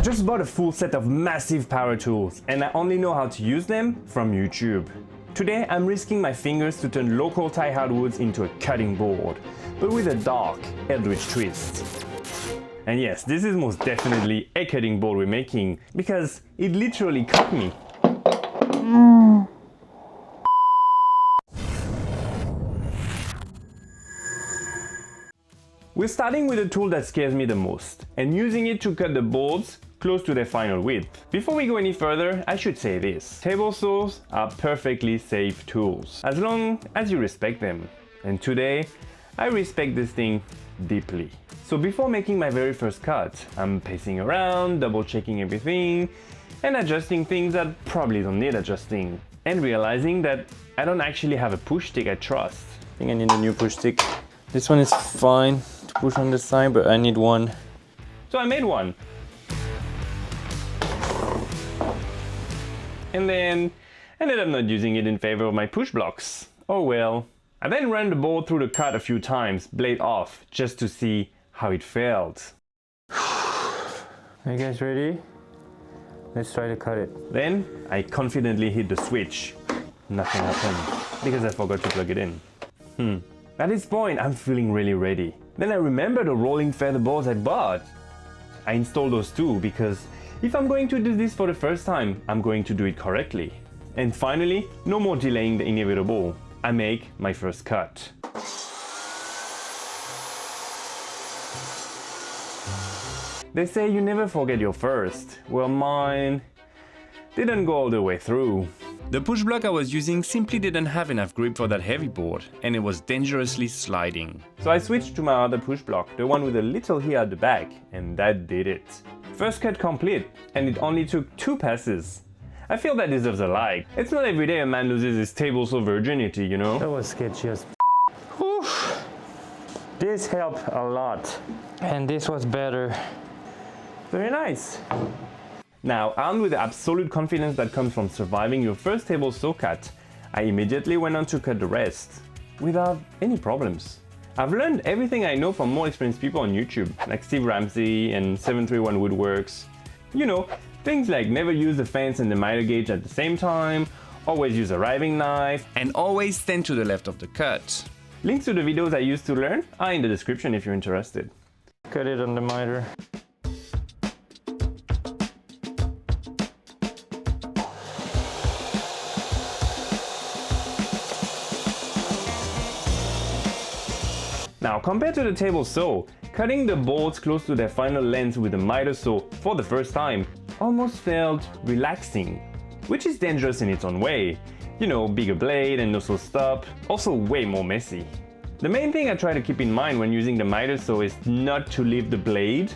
just bought a full set of massive power tools and I only know how to use them from YouTube. Today I'm risking my fingers to turn local Thai hardwoods into a cutting board, but with a dark, eldritch twist. And yes, this is most definitely a cutting board we're making, because it literally cut me. We're starting with a tool that scares me the most, and using it to cut the boards close to their final width. Before we go any further, I should say this. Table saws are perfectly safe tools, as long as you respect them. And today, I respect this thing deeply. So before making my very first cut, I'm pacing around, double checking everything, and adjusting things that probably don't need adjusting. And realizing that I don't actually have a push stick I trust. I think I need a new push stick. This one is fine to push on the side, but I need one. So I made one. And then ended up not using it in favor of my push blocks. Oh well. I then ran the board through the cut a few times, blade off, just to see how it felt. Are you guys ready? Let's try to cut it. Then I confidently hit the switch. Nothing happened because I forgot to plug it in. At this point, I'm feeling really ready. Then I remember the rolling feather boards I bought. I installed those too because if I'm going to do this for the first time, I'm going to do it correctly. And finally, no more delaying the inevitable. I make my first cut. They say you never forget your first. Well, mine didn't go all the way through. The push block I was using simply didn't have enough grip for that heavy board, and it was dangerously sliding. So I switched to my other push block, the one with a little here at the back, and that did it. First cut complete, and it only took 2 passes. I feel that deserves a like. It's not every day a man loses his table saw virginity, you know? That was sketchy as Whew. This helped a lot. And this was better. Very nice. Now, armed with the absolute confidence that comes from surviving your first table saw cut, I immediately went on to cut the rest, without any problems. I've learned everything I know from more experienced people on YouTube, like Steve Ramsey and 731 Woodworks. You know, things like never use the fence and the miter gauge at the same time, always use a riving knife, and always stand to the left of the cut. Links to the videos I used to learn are in the description if you're interested. Cut it on the miter. Now, compared to the table saw, cutting the boards close to their final length with a miter saw for the first time almost felt relaxing, which is dangerous in its own way. You know, bigger blade and no saw stop, also way more messy. The main thing I try to keep in mind when using the miter saw is not to leave the blade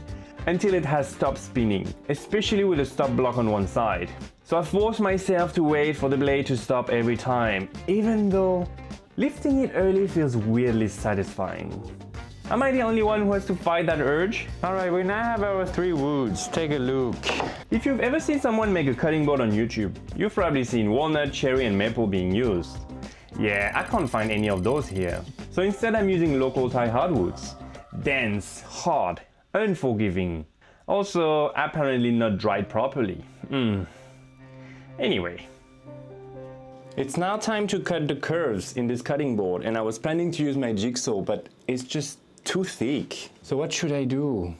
until it has stopped spinning, especially with a stop block on one side. So I force myself to wait for the blade to stop every time, even though lifting it early feels weirdly satisfying. Am I the only one who has to fight that urge? Alright, we now have our 3 woods. Take a look. If you've ever seen someone make a cutting board on YouTube, you've probably seen walnut, cherry and maple being used. Yeah, I can't find any of those here. So instead I'm using local Thai hardwoods. Dense, hard, unforgiving. Also, apparently not dried properly. Anyway. It's now time to cut the curves in this cutting board, and I was planning to use my jigsaw, but it's just too thick. So what should I do?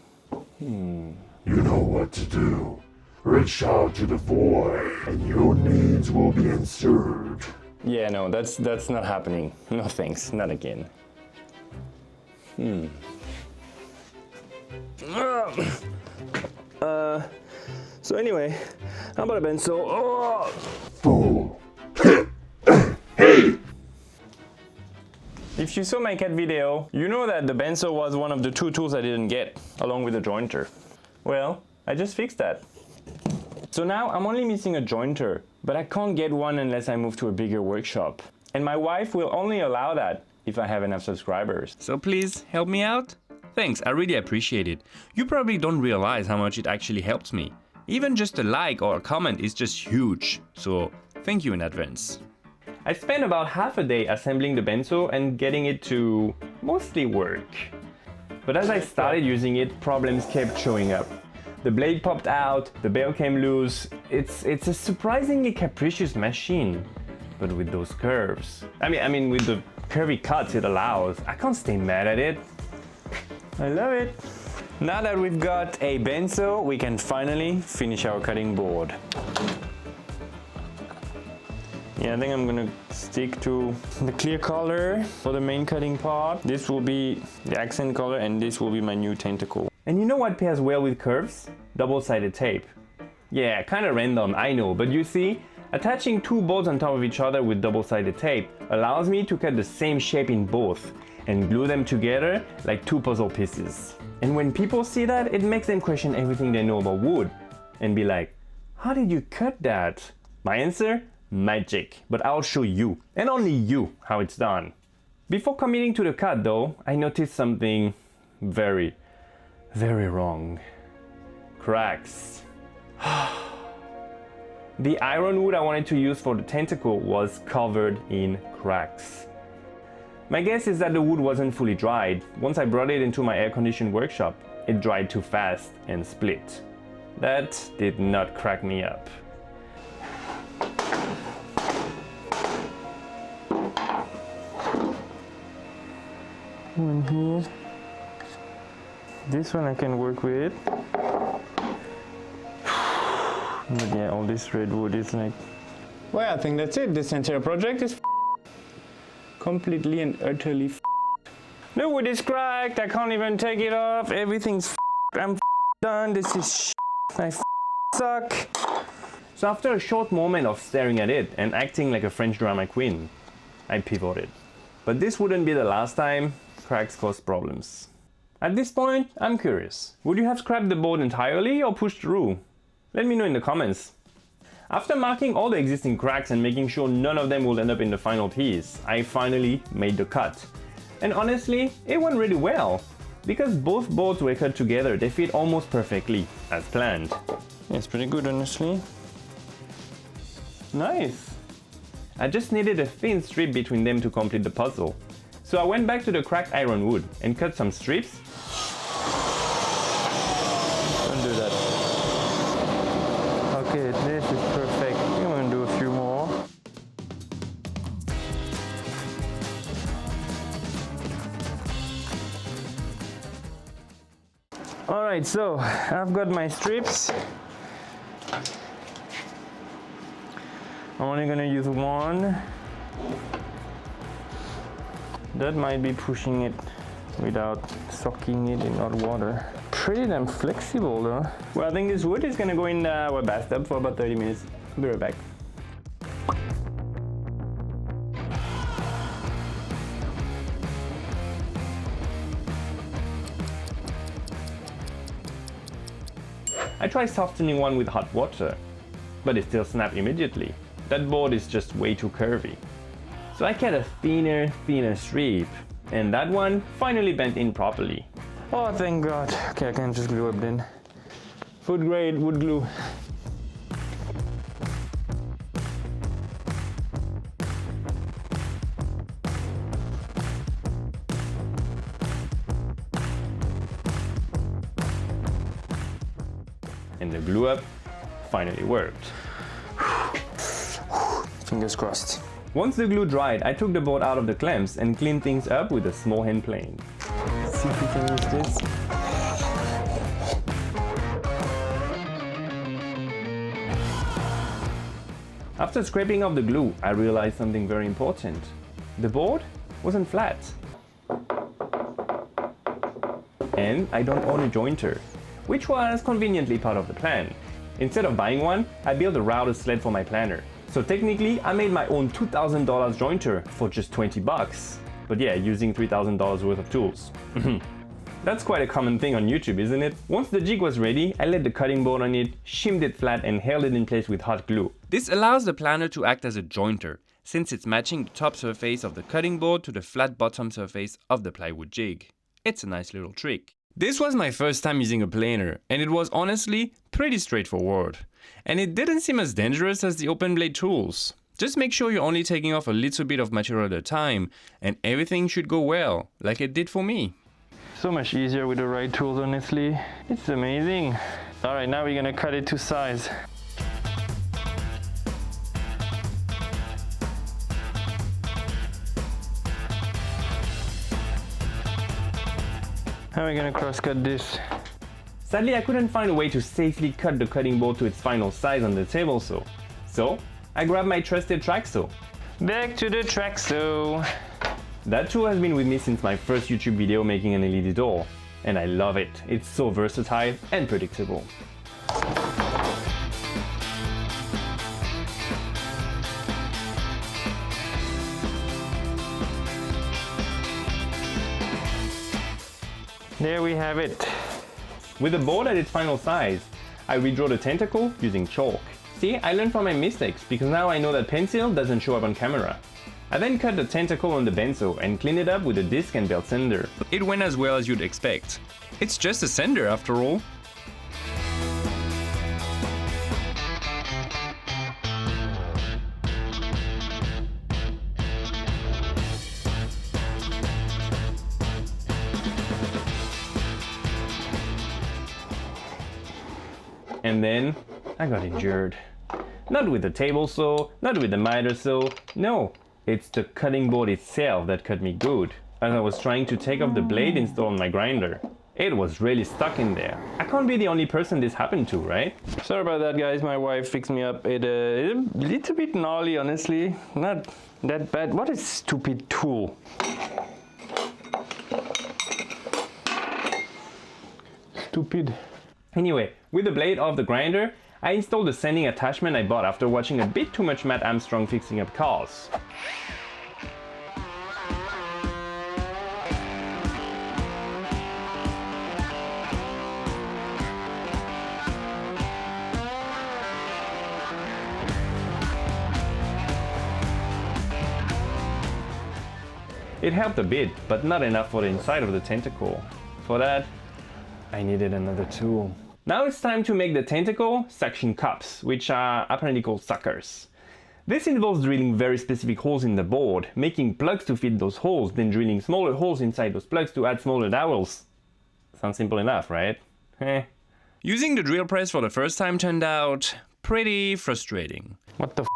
You know what to do. Reach out to the void, and your needs will be answered. Yeah, no, that's not happening. No thanks, not again. So anyway, how about a bandsaw? Fool. If you saw my cat video, you know that the bandsaw was one of the 2 tools I didn't get, along with the jointer. Well, I just fixed that. So now I'm only missing a jointer, but I can't get one unless I move to a bigger workshop. And my wife will only allow that if I have enough subscribers. So please help me out? Thanks, I really appreciate it. You probably don't realize how much it actually helps me. Even just a like or a comment is just huge, so thank you in advance. I spent about half a day assembling the bandsaw and getting it to mostly work. But as I started using it, problems kept showing up. the blade popped out, the bail came loose. It's a surprisingly capricious machine, but with those curves. I mean with the curvy cuts it allows, I can't stay mad at it. I love it. Now that we've got a bandsaw, we can finally finish our cutting board. Yeah, I think I'm gonna stick to the clear color for the main cutting part. This will be the accent color and this will be my new tentacle. And you know what pairs well with curves? Double-sided tape. Yeah, kinda random, I know, but you see, attaching two boards on top of each other with double-sided tape allows me to cut the same shape in both and glue them together like two puzzle pieces. And when people see that, it makes them question everything they know about wood and be like, how did you cut that? My answer? Magic. But I'll show you, and only you, how it's done. Before committing to the cut though, I noticed something very, very wrong. Cracks. The iron wood I wanted to use for the tentacle was covered in cracks. My guess is that the wood wasn't fully dried. Once I brought it into my air-conditioned workshop, it dried too fast and split. That did not crack me up. One here. This one I can work with. But yeah, all this redwood is like... Well, I think that's it. This entire project is completely and utterly The wood is cracked. I can't even take it off. Everything's I'm done. This is I suck. So after a short moment of staring at it and acting like a French drama queen, I pivoted. But this wouldn't be the last time cracks cause problems. At this point, I'm curious. Would you have scrapped the board entirely or pushed through? Let me know in the comments. After marking all the existing cracks and making sure none of them will end up in the final piece, I finally made the cut. And honestly, it went really well. Because both boards were cut together, they fit almost perfectly, as planned. Yeah, it's pretty good, honestly. Nice! I just needed a thin strip between them to complete the puzzle. So I went back to the cracked iron wood and cut some strips. Don't do that. Okay, this is perfect. I'm gonna do a few more. Alright, so I've got my strips. I'm only gonna use one. That might be pushing it without soaking it in hot water. Pretty damn flexible though. Well, I think this wood is gonna go in our bathtub for about 30 minutes. I'll be right back. I tried softening one with hot water, but it still snapped immediately. That board is just way too curvy. So I cut a thinner strip, and that one finally bent in properly. Oh, thank God. Okay, I can just glue up then. Food grade wood glue. And the glue up finally worked. Fingers crossed. Once the glue dried, I took the board out of the clamps and cleaned things up with a small hand plane. Let's see if we can use this. After scraping off the glue, I realized something very important. The board wasn't flat. And I don't own a jointer, which was conveniently part of the plan. Instead of buying one, I built a router sled for my planner. So technically, I made my own $2,000 jointer for just 20 bucks. But yeah, using $3,000 worth of tools. That's quite a common thing on YouTube, isn't it? Once the jig was ready, I laid the cutting board on it, shimmed it flat and held it in place with hot glue. This allows the planner to act as a jointer, since it's matching the top surface of the cutting board to the flat bottom surface of the plywood jig. It's a nice little trick. This was my first time using a planer, and it was honestly pretty straightforward. And it didn't seem as dangerous as the open blade tools. Just make sure you're only taking off a little bit of material at a time, and everything should go well, like it did for me. So much easier with the right tools, honestly. It's amazing. All right, now we're gonna cut it to size. How are we gonna cross-cut this? Sadly, I couldn't find a way to safely cut the cutting board to its final size on the table saw. So, I grabbed my trusted track saw. Back to the track saw. That tool has been with me since my first YouTube video making an LED door. And I love it. It's so versatile and predictable. There we have it. With the board at its final size, I redraw the tentacle using chalk. See, I learned from my mistakes because now I know that pencil doesn't show up on camera. I then cut the tentacle on the bandsaw and cleaned it up with a disc and belt sander. It went as well as you'd expect. It's just a sander after all. And then I got injured. Not with the table saw, not with the miter saw, no. It's the cutting board itself that cut me good, as I was trying to take off the blade installed on my grinder. It was really stuck in there. I can't be the only person this happened to, right? Sorry about that, guys. My wife fixed me up. It's a little bit gnarly, honestly. Not that bad. What a stupid tool. Stupid. Anyway, with the blade off the grinder, I installed the sanding attachment I bought after watching a bit too much Matt Armstrong fixing up cars. It helped a bit, but not enough for the inside of the tentacle. For that, I needed another tool. Now it's time to make the tentacle suction cups, which are apparently called suckers. This involves drilling very specific holes in the board, making plugs to fit those holes, then drilling smaller holes inside those plugs to add smaller dowels. Sounds simple enough, right? Using the drill press for the first time turned out pretty frustrating. What the f***?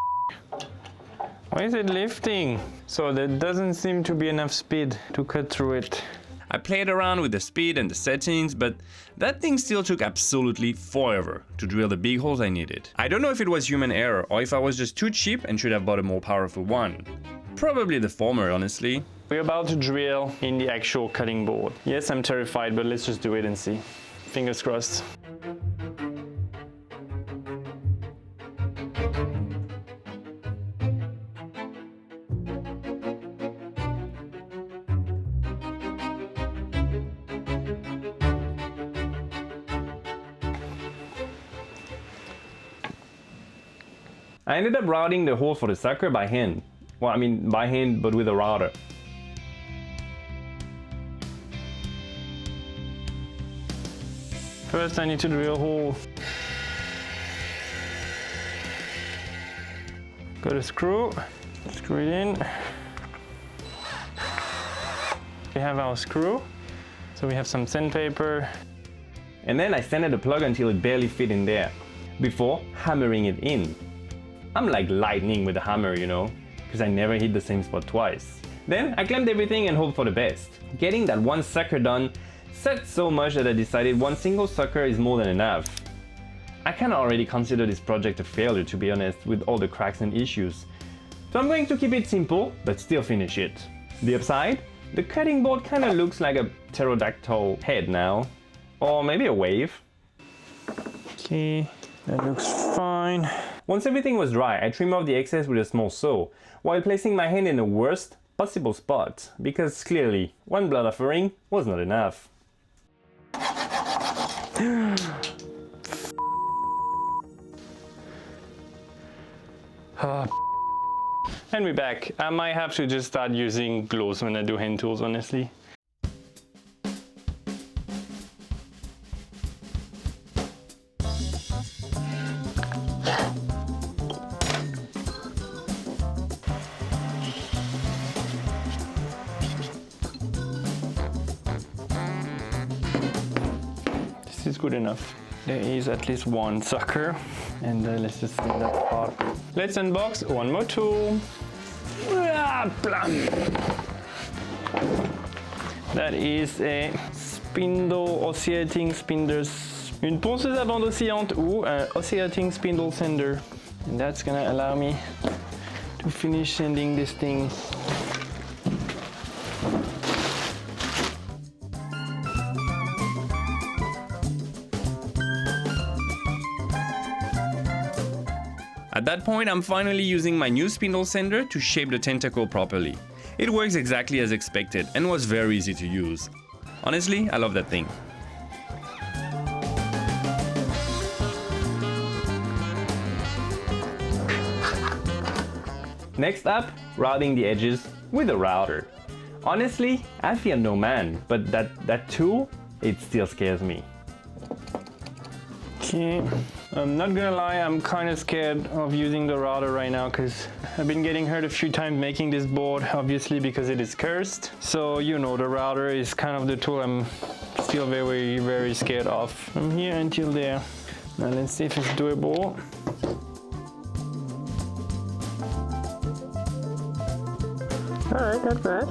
Why is it lifting? So there doesn't seem to be enough speed to cut through it. I played around with the speed and the settings, but that thing still took absolutely forever to drill the big holes I needed. I don't know if it was human error or if I was just too cheap and should have bought a more powerful one. Probably the former, honestly. We're about to drill in the actual cutting board. Yes, I'm terrified, but let's just do it and see. Fingers crossed. I ended up routing the hole for the sucker by hand. Well, I mean by hand, but with a router. First I need to drill a hole. Got a screw, screw it in. We have our screw, so we have some sandpaper. And then I sanded the plug until it barely fit in there, before hammering it in. I'm like lightning with a hammer, you know, because I never hit the same spot twice. Then I clamped everything and hoped for the best. Getting that one sucker done sucked so much that I decided one single sucker is more than enough. I kinda already consider this project a failure, to be honest, with all the cracks and issues. So I'm going to keep it simple, but still finish it. The upside? The cutting board kinda looks like a pterodactyl head now. Or maybe a wave. Okay, that looks fine. Once everything was dry, I trimmed off the excess with a small saw, while placing my hand in the worst possible spot, because clearly, one blood offering was not enough. And we're back. I might have to just start using gloves when I do hand tools, honestly. This is good enough. there is at least one sucker, and let's just send that part. Let's unbox one more tool. That is a spindle oscillating spindles, une ponceuse à bande oscillante ou un oscillating spindle sender, and that's gonna allow me to finish sanding this thing. At that point, I'm finally using my new spindle sander to shape the tentacle properly. It works exactly as expected and was very easy to use. Honestly, I love that thing. Next up, routing the edges with a router. Honestly, I fear no man, but that tool, it still scares me. Okay, I'm not gonna lie, I'm kind of scared of using the router right now because I've been getting hurt a few times making this board, obviously because it is cursed. So, you know, the router is kind of the tool I'm still very, very scared of. From here until there. Now let's see if it's doable. Alright, not bad.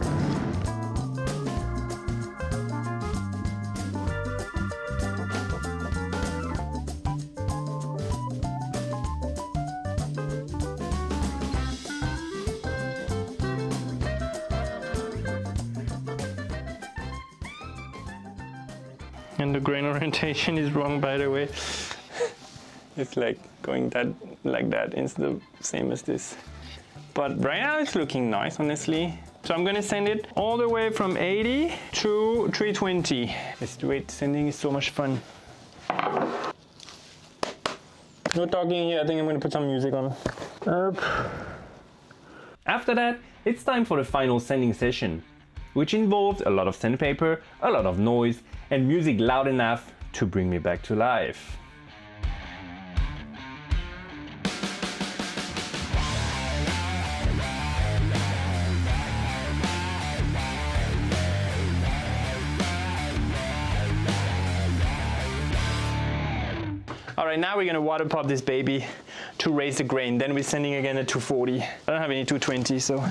And the grain orientation is wrong, by the way. It's like going like that instead of same as this. But right now it's looking nice, honestly. So I'm gonna send it all the way from 80 to 320. Let's do it. Sanding is so much fun. No talking here. I think I'm gonna put some music on. After that, it's time for the final sanding session, which involved a lot of sandpaper, a lot of noise, and music loud enough to bring me back to life. Alright, now we're gonna water pop this baby to raise the grain. Then we're sanding again at 240. I don't have any 220, so.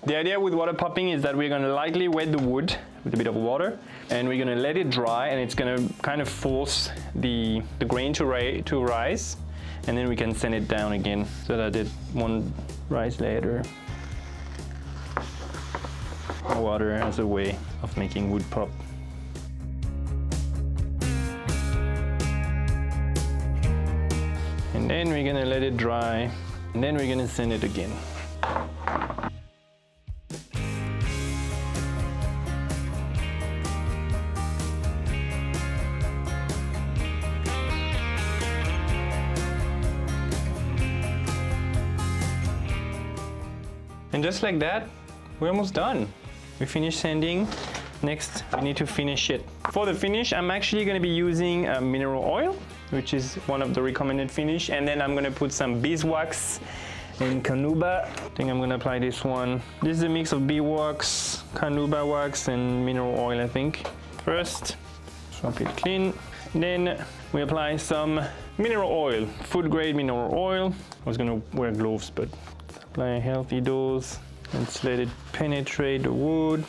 The idea with water popping is that we're gonna lightly wet the wood with a bit of water, and we're gonna let it dry, and it's gonna kind of force the grain to rise, and then we can sand it down again so that it won't rise later. Water as a way of making wood pop. And then we're gonna let it dry, and then we're gonna sand it again. And just like that, we're almost done. We finished sanding. Next, we need to finish it. For the finish, I'm actually gonna be using mineral oil, which is one of the recommended finish. And then I'm gonna put some beeswax and carnauba. I think I'm gonna apply this one. This is a mix of beeswax, carnauba wax, and mineral oil, I think. First, swap it clean. Then we apply some mineral oil, food grade mineral oil. I was gonna wear gloves, but apply a healthy dose. Let's let it penetrate the wood.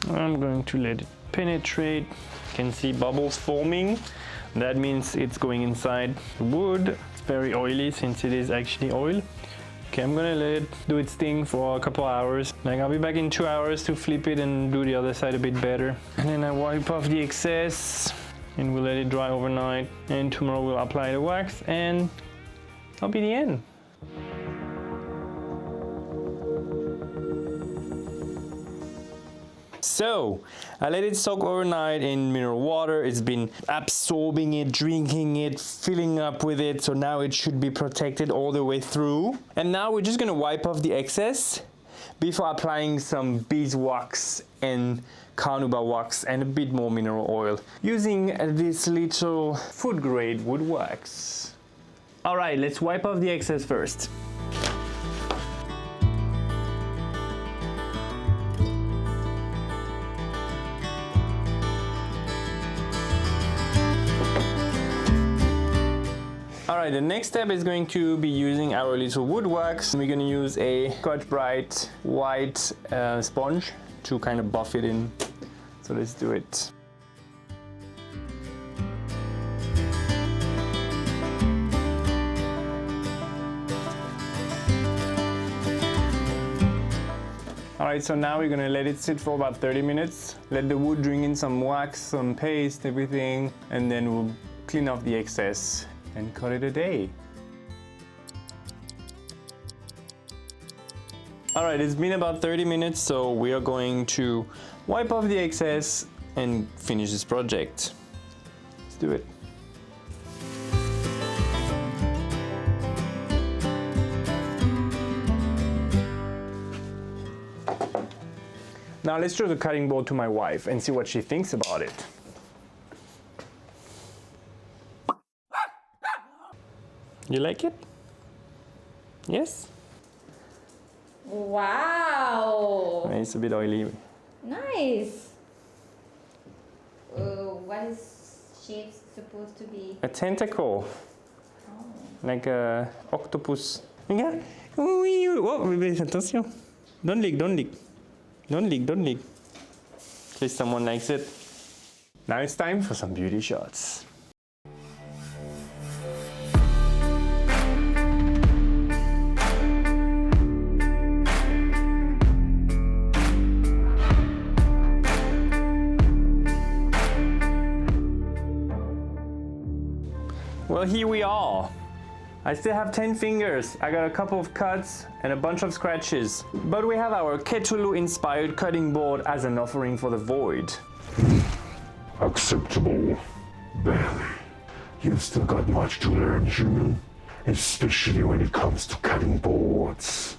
I'm going to let it penetrate. You can see bubbles forming. That means it's going inside the wood. It's very oily since it is actually oil. Okay, I'm gonna let it do its thing for a couple hours. Like, I'll be back in 2 hours to flip it and do the other side a bit better. And then I wipe off the excess and we'll let it dry overnight. And tomorrow we'll apply the wax and that'll be the end. So, I let it soak overnight in mineral water. It's been absorbing it, drinking it, filling up with it. So now it should be protected all the way through. And now we're just gonna wipe off the excess before applying some beeswax and carnauba wax and a bit more mineral oil using this little food grade wood wax. All right, let's wipe off the excess first. Alright, the next step is going to be using our little wood wax. We're going to use a Scotch-Brite white sponge to kind of buff it in. So let's do it. Alright, so now we're gonna let it sit for about 30 minutes. Let the wood drink in some wax, some paste, everything, and then we'll clean off the excess and call it a day. Alright, it's been about 30 minutes, so we are going to wipe off the excess and finish this project. Let's do it. Now let's show the cutting board to my wife and see what she thinks about it. You like it? Yes? Wow! It's a bit oily. Nice! What is shape supposed to be? A tentacle. Oh. Like a octopus. Regarde. Oui, oui. Oh, bébé, attention. Don't lick, don't lick. Don't leak, don't leak. In case someone likes it. Now it's time for some beauty shots. Well, here we are. I still have 10 fingers, I got a couple of cuts and a bunch of scratches. But we have our Cthulhu-inspired cutting board as an offering for the void. Acceptable. Barely. You've still got much to learn, human. Especially when it comes to cutting boards.